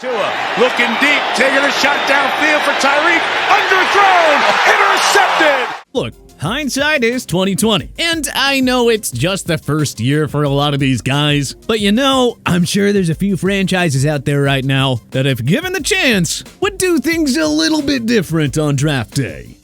Tua looking deep, taking a shot downfield for Tyrie, underthrown, intercepted. Look, hindsight is 20/20, and I know it's just the first year for a lot of these guys, but I'm sure there's a few franchises out there right now that, if given the chance, would do things a little bit different on draft day.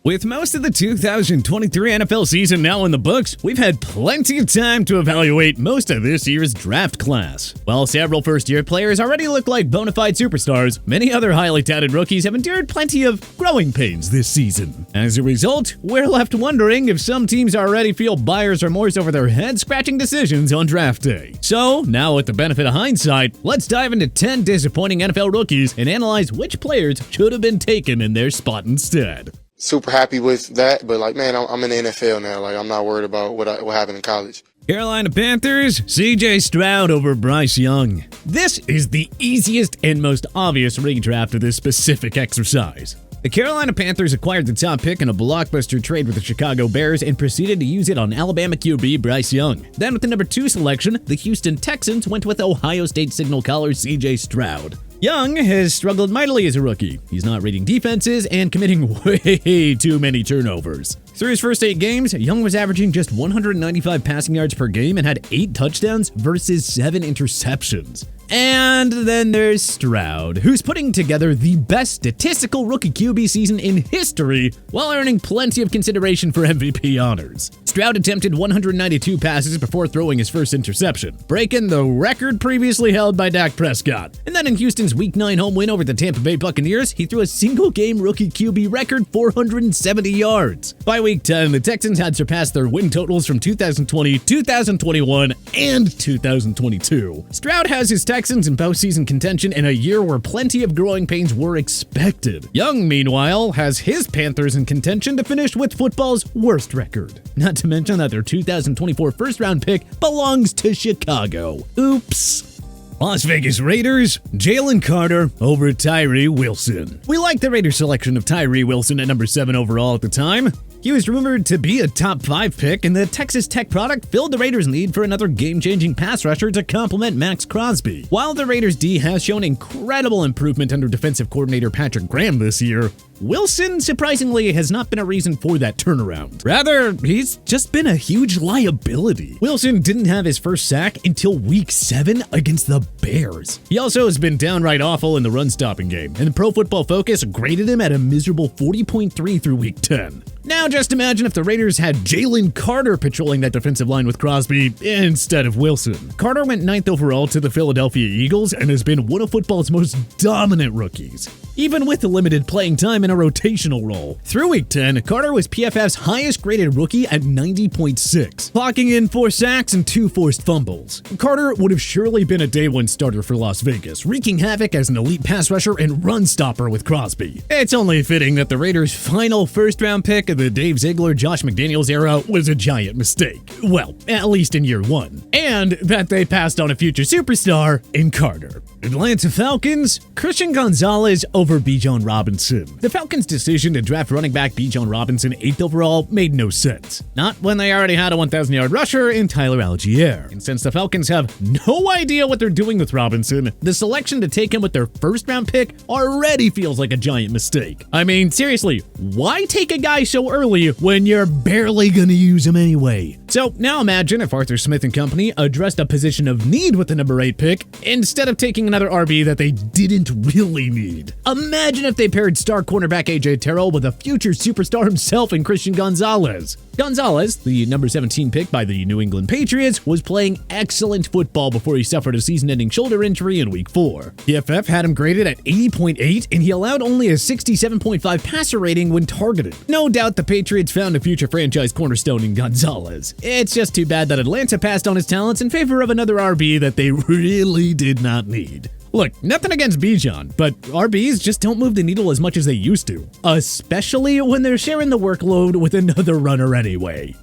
With most of the 2023 NFL season now in the books, we've had plenty of time to evaluate most of this year's draft class. While several first-year players already look like bona fide superstars, many other highly touted rookies have endured plenty of growing pains this season. As a result, we're left wondering if some teams already feel buyer's remorse over their head-scratching decisions on draft day. So, now with the benefit of hindsight, let's dive into 10 disappointing NFL rookies and analyze which players should have been taken in their spot instead. Super happy with that, but I'm in the NFL now. I'm not worried about what happened in college. Carolina Panthers, C.J. Stroud over Bryce Young. This is the easiest and most obvious redraft of this specific exercise. The Carolina Panthers acquired the top pick in a blockbuster trade with the Chicago Bears and proceeded to use it on Alabama QB Bryce Young. Then with the number 2 selection, the Houston Texans went with Ohio State signal caller C.J. Stroud. Young has struggled mightily as a rookie. He's not reading defenses and committing way too many turnovers. Through his first 8 games, Young was averaging just 195 passing yards per game and had 8 touchdowns versus 7 interceptions. And then there's Stroud, who's putting together the best statistical rookie QB season in history while earning plenty of consideration for MVP honors. Stroud attempted 192 passes before throwing his first interception, breaking the record previously held by Dak Prescott. And then in Houston's Week 9 home win over the Tampa Bay Buccaneers, he threw a single-game rookie QB record 470 yards. By Week 10, the Texans had surpassed their win totals from 2020, 2021, and 2022. Stroud has his Texans in postseason contention in a year where plenty of growing pains were expected. Young, meanwhile, has his Panthers in contention to finish with football's worst record. Not to mention that their 2024 first-round pick belongs to Chicago. Oops. Las Vegas Raiders, Jaylen Carter over Tyrie Wilson. We liked the Raiders' selection of Tyrie Wilson at number 7 overall at the time. He was rumored to be a top 5 pick, and the Texas Tech product filled the Raiders' need for another game-changing pass rusher to complement Max Crosby. While the Raiders' D has shown incredible improvement under defensive coordinator Patrick Graham this year, Wilson, surprisingly, has not been a reason for that turnaround. Rather, he's just been a huge liability. Wilson didn't have his first sack until Week 7 against the Bears. He also has been downright awful in the run-stopping game, and Pro Football Focus graded him at a miserable 40.3 through Week 10. Now just imagine if the Raiders had Jaylen Carter patrolling that defensive line with Crosby instead of Wilson. Carter went 9th overall to the Philadelphia Eagles and has been one of football's most dominant rookies, even with the limited playing time in a rotational role. Through Week 10, Carter was PFF's highest graded rookie at 90.6, clocking in 4 sacks and 2 forced fumbles. Carter would have surely been a day 1 starter for Las Vegas, wreaking havoc as an elite pass rusher and run stopper with Crosby. It's only fitting that the Raiders' final first-round pick of the Dave Ziegler, Josh McDaniels era was a giant mistake. Well, at least in year 1. And that they passed on a future superstar in Carter. Atlanta Falcons, Christian Gonzalez over Benjon Robinson. The Falcons' decision to draft running back Benjon Robinson 8th overall made no sense. Not when they already had a 1,000-yard rusher in Tyler Algier. And since the Falcons have no idea what they're doing with Robinson, the selection to take him with their first-round pick already feels like a giant mistake. I mean, seriously, why take a guy so early when you're barely gonna use him anyway? So now imagine if Arthur Smith and company addressed a position of need with the number 8 pick instead of taking another RB that they didn't really need. Imagine if they paired star cornerback A.J. Terrell with a future superstar himself in Christian Gonzalez. Gonzalez, the number 17 pick by the New England Patriots, was playing excellent football before he suffered a season-ending shoulder injury in Week 4. PFF had him graded at 80.8, and he allowed only a 67.5 passer rating when targeted. No doubt the Patriots found a future franchise cornerstone in Gonzalez. It's just too bad that Atlanta passed on his talents in favor of another RB that they really did not need. Look, nothing against Benjon, but RBs just don't move the needle as much as they used to, especially when they're sharing the workload with another runner anyway.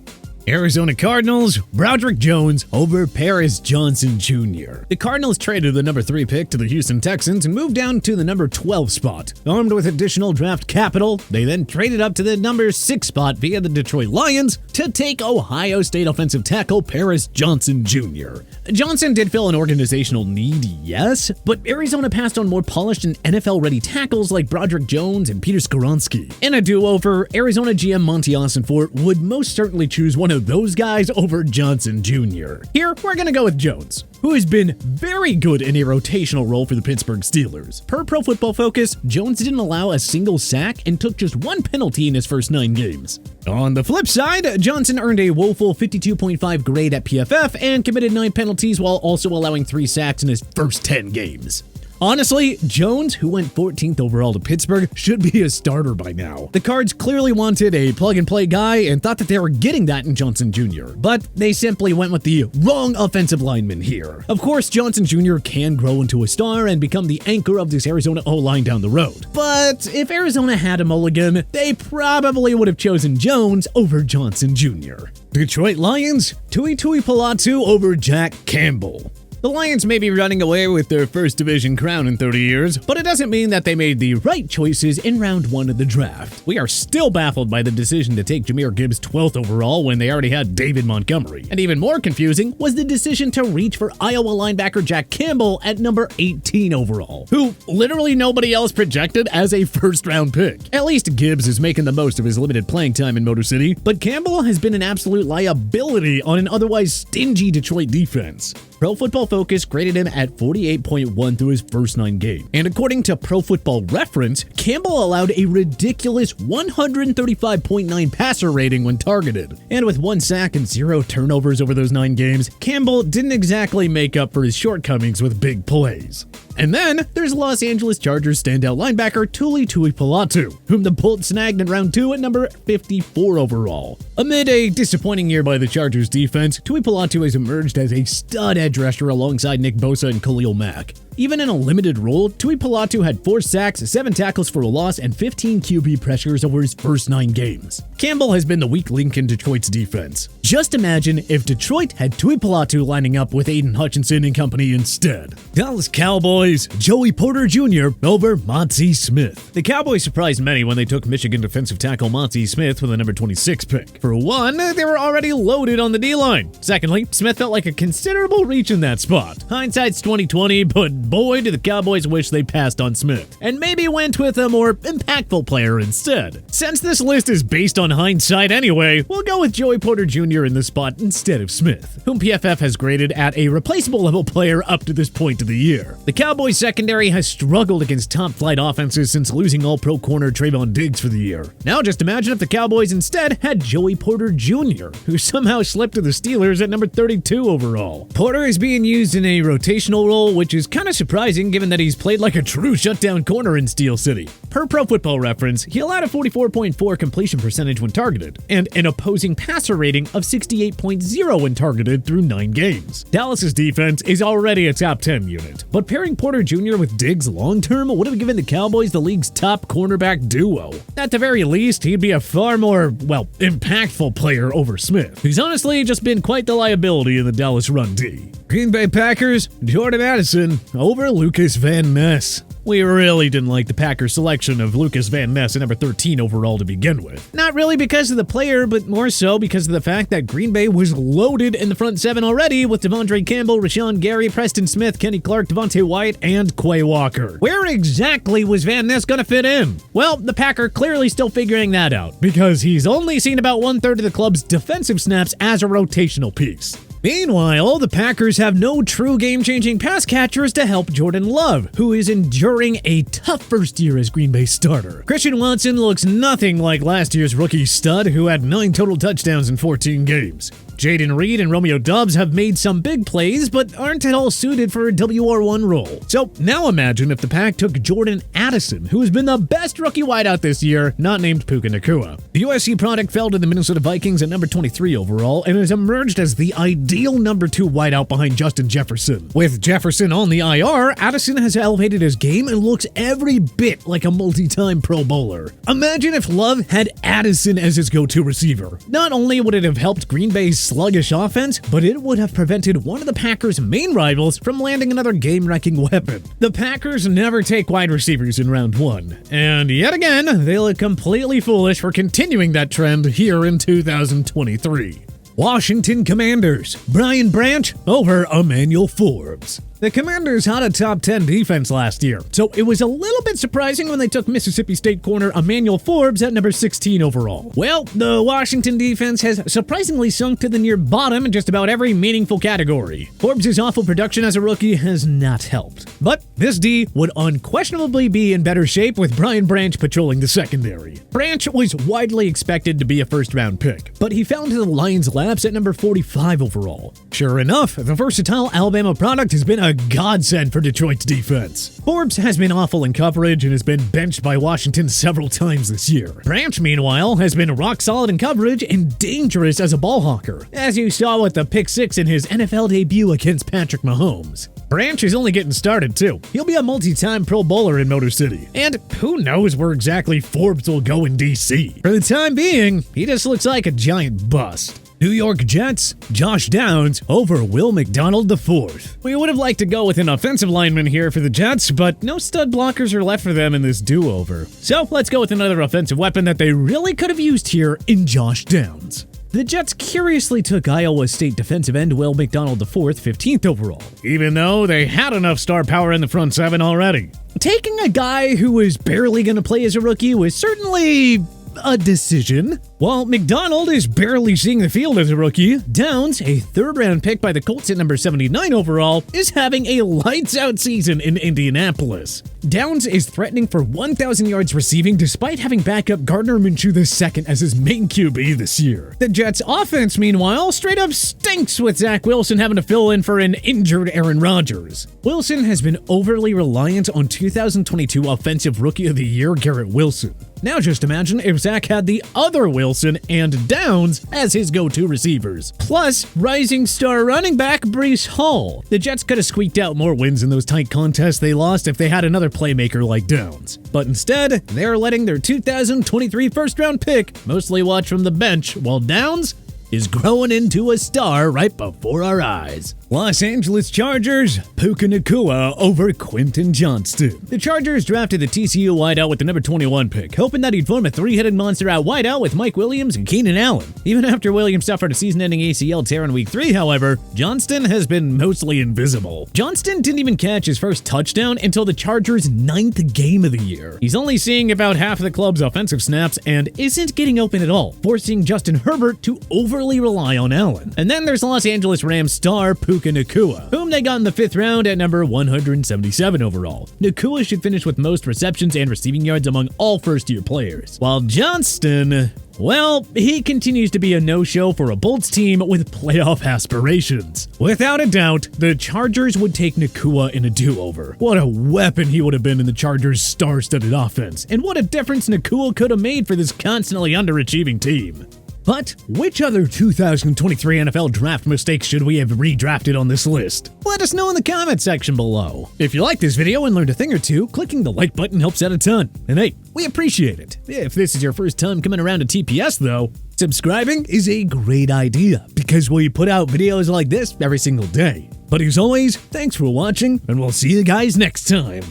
Arizona Cardinals, Broderick Jones over Paris Johnson Jr. The Cardinals traded the number 3 pick to the Houston Texans and moved down to the number 12 spot. Armed with additional draft capital, they then traded up to the number 6 spot via the Detroit Lions to take Ohio State offensive tackle Paris Johnson Jr. Johnson did fill an organizational need, yes, but Arizona passed on more polished and NFL-ready tackles like Broderick Jones and Peter Skoronski. In a do-over, Arizona GM Monty would most certainly choose one of those guys over Johnson Jr. Here, we're gonna go with Jones, who has been very good in a rotational role for the Pittsburgh Steelers. Per Pro Football Focus, Jones didn't allow a single sack and took just 1 penalty in his first 9 games. On the flip side, Johnson earned a woeful 52.5 grade at PFF and committed 9 penalties while also allowing 3 sacks in his first 10 games. Honestly, Jones, who went 14th overall to Pittsburgh, should be a starter by now. The Cards clearly wanted a plug-and-play guy and thought that they were getting that in Johnson Jr., but they simply went with the wrong offensive lineman here. Of course, Johnson Jr. can grow into a star and become the anchor of this Arizona O-line down the road. But if Arizona had a mulligan, they probably would have chosen Jones over Johnson Jr. Detroit Lions, Tua Tagovailoa over Jack Campbell. The Lions may be running away with their first division crown in 30 years, but it doesn't mean that they made the right choices in round 1 of the draft. We are still baffled by the decision to take Jahmyr Gibbs 12th overall when they already had David Montgomery. And even more confusing was the decision to reach for Iowa linebacker Jack Campbell at number 18 overall, who literally nobody else projected as a first-round pick. At least Gibbs is making the most of his limited playing time in Motor City, but Campbell has been an absolute liability on an otherwise stingy Detroit defense. Pro Football Focus graded him at 48.1 through his first 9 games. And according to Pro Football Reference, Campbell allowed a ridiculous 135.9 passer rating when targeted. And with 1 sack and 0 turnovers over those 9 games, Campbell didn't exactly make up for his shortcomings with big plays. And then there's Los Angeles Chargers standout linebacker Tua Tagovailoa, whom the Bolts snagged in round 2 at number 54 overall. Amid a disappointing year by the Chargers defense, Tagovailoa has emerged as a stud edge rusher alongside Nick Bosa and Khalil Mack. Even in a limited role, Tagovailoa had 4 sacks, 7 tackles for a loss, and 15 QB pressures over his first 9 games. Campbell has been the weak link in Detroit's defense. Just imagine if Detroit had Tagovailoa lining up with Aiden Hutchinson and company instead. Dallas Cowboys, Joey Porter Jr. over Monty Smith. The Cowboys surprised many when they took Michigan defensive tackle Monty Smith with a number 26 pick. For one, they were already loaded on the D-line. Secondly, Smith felt like a considerable reach in that spot. Hindsight's 2020, but boy, do the Cowboys wish they passed on Smith, and maybe went with a more impactful player instead. Since this list is based on hindsight anyway, we'll go with Joey Porter Jr. in this spot instead of Smith, whom PFF has graded at a replaceable level player up to this point of the year. The Cowboys secondary has struggled against top-flight offenses since losing all-pro corner Trayvon Diggs for the year. Now just imagine if the Cowboys instead had Joey Porter Jr., who somehow slipped to the Steelers at number 32 overall. Porter is being used in a rotational role, which is kind of surprising given that he's played like a true shutdown corner in Steel City. Per Pro Football Reference, he allowed a 44.4 completion percentage when targeted, and an opposing passer rating of 68.0 when targeted through 9 games. Dallas's defense is already a top 10 unit, but pairing Porter Jr. with Diggs long-term would have given the Cowboys the league's top cornerback duo. At the very least, he'd be a far more, impactful player over Smith, who's honestly just been quite the liability in the Dallas run D. Green Bay Packers, Jordan Addison over Lucas Van Ness. We really didn't like the Packers' selection of Lucas Van Ness at number 13 overall to begin with. Not really because of the player, but more so because of the fact that Green Bay was loaded in the front 7 already with Devondre Campbell, Rashawn Gary, Preston Smith, Kenny Clark, Devontae White, and Quay Walker. Where exactly was Van Ness going to fit in? Well, the Packer clearly still figuring that out, because he's only seen about 1/3 of the club's defensive snaps as a rotational piece. Meanwhile, the Packers have no true game-changing pass catchers to help Jordan Love, who is enduring a tough first year as Green Bay starter. Christian Watson looks nothing like last year's rookie stud, who had 9 total touchdowns in 14 games. Jaden Reed and Romeo Doubs have made some big plays, but aren't at all suited for a WR1 role. So now imagine if the Pack took Jordan Addison, who has been the best rookie wideout this year, not named Puka Nacua. The USC product fell to the Minnesota Vikings at number 23 overall and has emerged as the ideal number 2 wideout behind Justin Jefferson. With Jefferson on the IR, Addison has elevated his game and looks every bit like a multi-time Pro Bowler. Imagine if Love had Addison as his go-to receiver. Not only would it have helped Green Bay's sluggish offense, but it would have prevented one of the Packers' main rivals from landing another game-wrecking weapon. The Packers never take wide receivers in round 1, and yet again, they look completely foolish for continuing that trend here in 2023. Washington Commanders, Brian Branch over Emanuel Forbes. The Commanders had a top 10 defense last year, so it was a little bit surprising when they took Mississippi State corner Emanuel Forbes at number 16 overall. Well, the Washington defense has surprisingly sunk to the near bottom in just about every meaningful category. Forbes' awful production as a rookie has not helped. But this D would unquestionably be in better shape with Brian Branch patrolling the secondary. Branch was widely expected to be a first-round pick, but he fell into the Lions' laps at number 45 overall. Sure enough, the versatile Alabama product has been a godsend for Detroit's defense. Forbes has been awful in coverage and has been benched by Washington several times this year. Branch, meanwhile, has been rock solid in coverage and dangerous as a ball hawker, as you saw with the pick 6 in his NFL debut against Patrick Mahomes. Branch is only getting started, too. He'll be a multi-time Pro Bowler in Motor City. And who knows where exactly Forbes will go in D.C. For the time being, he just looks like a giant bust. New York Jets, Josh Downs over Will McDonald IV. We would have liked to go with an offensive lineman here for the Jets, but no stud blockers are left for them in this do-over. So let's go with another offensive weapon that they really could have used here in Josh Downs. The Jets curiously took Iowa State defensive end Will McDonald IV 15th overall, even though they had enough star power in the front 7 already. Taking a guy who was barely going to play as a rookie was certainly a decision. While McDonald is barely seeing the field as a rookie, Downs, a third-round pick by the Colts at number 79 overall, is having a lights-out season in Indianapolis. Downs is threatening for 1,000 yards receiving despite having backup Gardner Minshew II as his main QB this year. The Jets' offense, meanwhile, straight up stinks with Zach Wilson having to fill in for an injured Aaron Rodgers. Wilson has been overly reliant on 2022 Offensive Rookie of the Year Garrett Wilson. Now just imagine if Zach had the other Wilson and Downs as his go-to receivers. Plus, rising star running back Breece Hall. The Jets could have squeaked out more wins in those tight contests they lost if they had another playmaker like Downs. But instead, they're letting their 2023 first-round pick mostly watch from the bench, while Downs is growing into a star right before our eyes. Los Angeles Chargers, Puka Nacua over Quinton Johnston. The Chargers drafted the TCU wideout with the number 21 pick, hoping that he'd form a three-headed monster at wideout with Mike Williams and Keenan Allen. Even after Williams suffered a season-ending ACL tear in Week 3, however, Johnston has been mostly invisible. Johnston didn't even catch his first touchdown until the Chargers' 9th game of the year. He's only seeing about half of the club's offensive snaps and isn't getting open at all, forcing Justin Herbert to overly rely on Allen. And then there's Los Angeles Rams star Puka Nacua, whom they got in the 5th round at number 177 overall. Nacua should finish with most receptions and receiving yards among all first-year players, while Johnston, well, he continues to be a no-show for a Bolts team with playoff aspirations. Without a doubt, the Chargers would take Nacua in a do-over. What a weapon he would have been in the Chargers' star-studded offense, and what a difference Nacua could have made for this constantly underachieving team. But which other 2023 NFL draft mistakes should we have redrafted on this list? Let us know in the comment section below. If you like this video and learned a thing or two, clicking the like button helps out a ton. And hey, we appreciate it. If this is your first time coming around to TPS though, subscribing is a great idea because we put out videos like this every single day. But as always, thanks for watching and we'll see you guys next time.